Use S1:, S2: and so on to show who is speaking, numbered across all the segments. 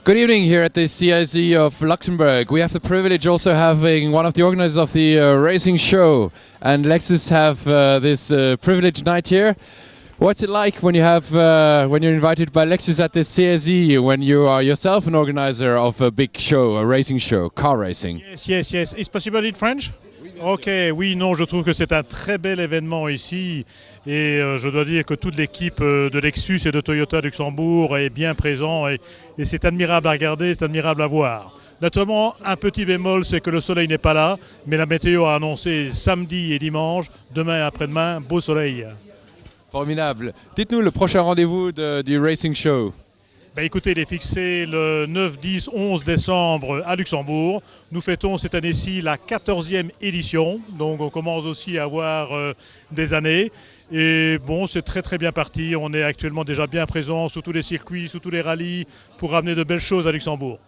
S1: Good evening here at the CIZ of Luxembourg. We have the privilege also having one of the organizers of the racing show, and Lexus have this privileged night here. What's it like when you have when you're invited by Lexus at the CIZ, when you are yourself an organizer of a big show, a racing show, car racing?
S2: Yes. It's possible in French? Ok, oui, non, je trouve que c'est un très bel événement ici et je dois dire que toute l'équipe de Lexus et de Toyota Luxembourg est bien présente et c'est admirable à regarder, c'est admirable à voir. Naturellement, un petit bémol, c'est que le soleil n'est pas là, mais la météo a annoncé samedi et dimanche, demain et après-demain, beau soleil.
S1: Formidable. Dites-nous le prochain rendez-vous du Racing Show.
S2: Ben écoutez, il est fixé le 9, 10, 11 décembre à Luxembourg. Nous fêtons cette année-ci la 14e édition, donc on commence aussi à avoir des années. Et bon, c'est très très bien parti. On est actuellement déjà bien présent sur tous les circuits, sur tous les rallyes, pour ramener de belles choses à Luxembourg.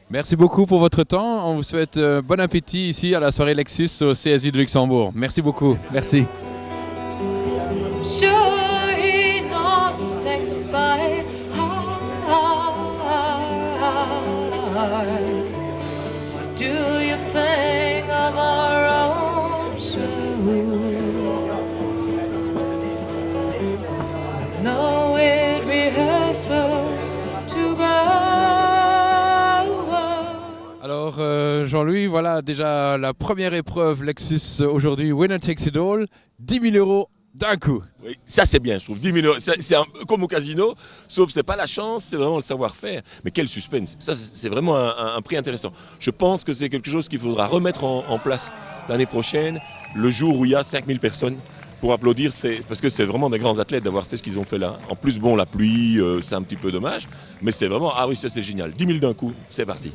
S1: Merci beaucoup pour votre temps. On vous souhaite bon appétit ici à la soirée Lexus au CSI de Luxembourg. Merci beaucoup. Merci.
S3: Sure, he knows his text by heart. What do you think of our own show? No, it rehearsal to go.
S1: Alors Jean-Louis, voilà déjà la première épreuve Lexus aujourd'hui, Winner Takes It All, 10 000 euros d'un coup.
S4: Oui, ça c'est bien, je trouve. 10 000 euros, c'est comme au casino, sauf c'est pas la chance, c'est vraiment le savoir-faire. Mais quel suspense, ça c'est vraiment un prix intéressant. Je pense que c'est quelque chose qu'il faudra remettre en place l'année prochaine, le jour où il y a 5000 personnes pour applaudir, parce que c'est vraiment des grands athlètes d'avoir fait ce qu'ils ont fait là. En plus, bon, la pluie, c'est un petit peu dommage, mais c'est vraiment, ah oui, ça c'est génial. 10 000 d'un coup, c'est parti.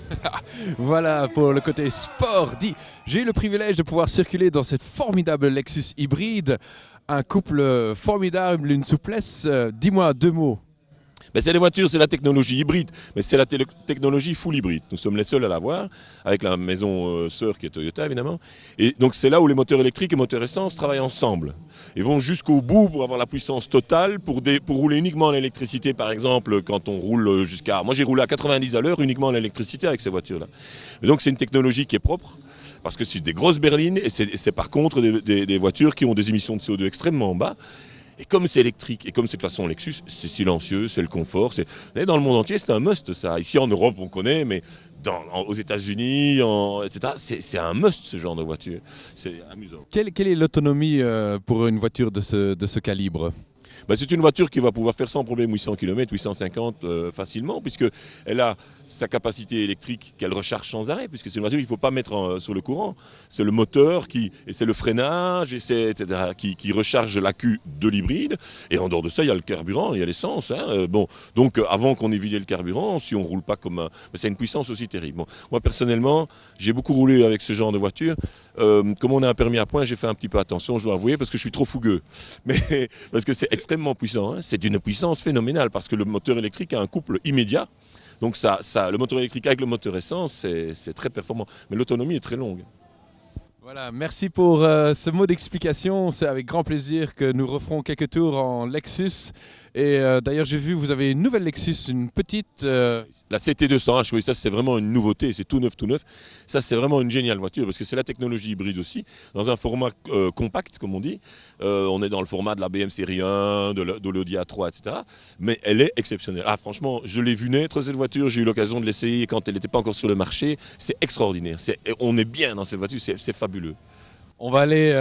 S1: Voilà pour le côté sport dit. J'ai eu le privilège de pouvoir circuler dans cette formidable Lexus hybride. Un couple formidable, une souplesse. Dis-moi deux mots.
S4: Ben c'est les voitures, c'est la technologie hybride, mais c'est la technologie full hybride. Nous sommes les seuls à l'avoir, avec la maison sœur qui est Toyota évidemment. Et donc c'est là où les moteurs électriques et moteurs essence travaillent ensemble. Ils vont jusqu'au bout pour avoir la puissance totale, pour rouler uniquement en électricité par exemple, quand on roule jusqu'à... Moi j'ai roulé à 90 à l'heure uniquement en électricité avec ces voitures-là. Et donc c'est une technologie qui est propre. Parce que c'est des grosses berlines et c'est par contre des voitures qui ont des émissions de CO2 extrêmement bas. Et comme c'est électrique et comme c'est de façon Lexus, c'est silencieux, c'est le confort. Dans le monde entier, c'est un must ça. Ici en Europe, on connaît, mais aux États-Unis, etc., c'est un must ce genre de voiture. C'est amusant.
S1: Quelle est l'autonomie pour une voiture de ce calibre ?
S4: Ben, c'est une voiture qui va pouvoir faire sans problème 800 km, 850 facilement, puisqu'elle a sa capacité électrique qu'elle recharge sans arrêt, puisque c'est une voiture qu'il ne faut pas mettre sur le courant. C'est le moteur et c'est le freinage, etc., qui recharge l'accu de l'hybride. Et en dehors de ça, il y a le carburant, il y a l'essence. Donc avant qu'on ait vidé le carburant, si on ne roule pas comme un... Ben, c'est une puissance aussi terrible. Bon, moi personnellement, j'ai beaucoup roulé avec ce genre de voiture. Comme on a un permis à points, j'ai fait un petit peu attention, je dois avouer, parce que je suis trop fougueux. Mais parce que c'est extrêmement puissant, hein. C'est d'une puissance phénoménale, parce que le moteur électrique a un couple immédiat. Donc le moteur électrique avec le moteur essence, c'est très performant. Mais l'autonomie est très longue.
S1: Voilà, merci pour ce mot d'explication. C'est avec grand plaisir que nous referons quelques tours en Lexus. Et d'ailleurs, j'ai vu, vous avez une nouvelle Lexus, une petite...
S4: La CT200H, oui, ça c'est vraiment une nouveauté, c'est tout neuf. Ça c'est vraiment une géniale voiture, parce que c'est la technologie hybride aussi, dans un format compact, comme on dit. On est dans le format de la BM série 1, de l'Audi A3, etc. Mais elle est exceptionnelle. Ah franchement, je l'ai vue naître cette voiture, j'ai eu l'occasion de l'essayer quand elle n'était pas encore sur le marché. C'est extraordinaire, on est bien dans cette voiture, c'est fabuleux.
S1: On va aller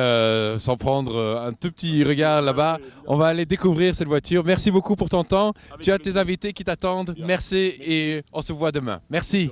S1: s'en prendre un tout petit regard là-bas. On va aller découvrir cette voiture. Merci beaucoup pour ton temps. Tu as tes invités qui t'attendent. Merci et on se voit demain. Merci.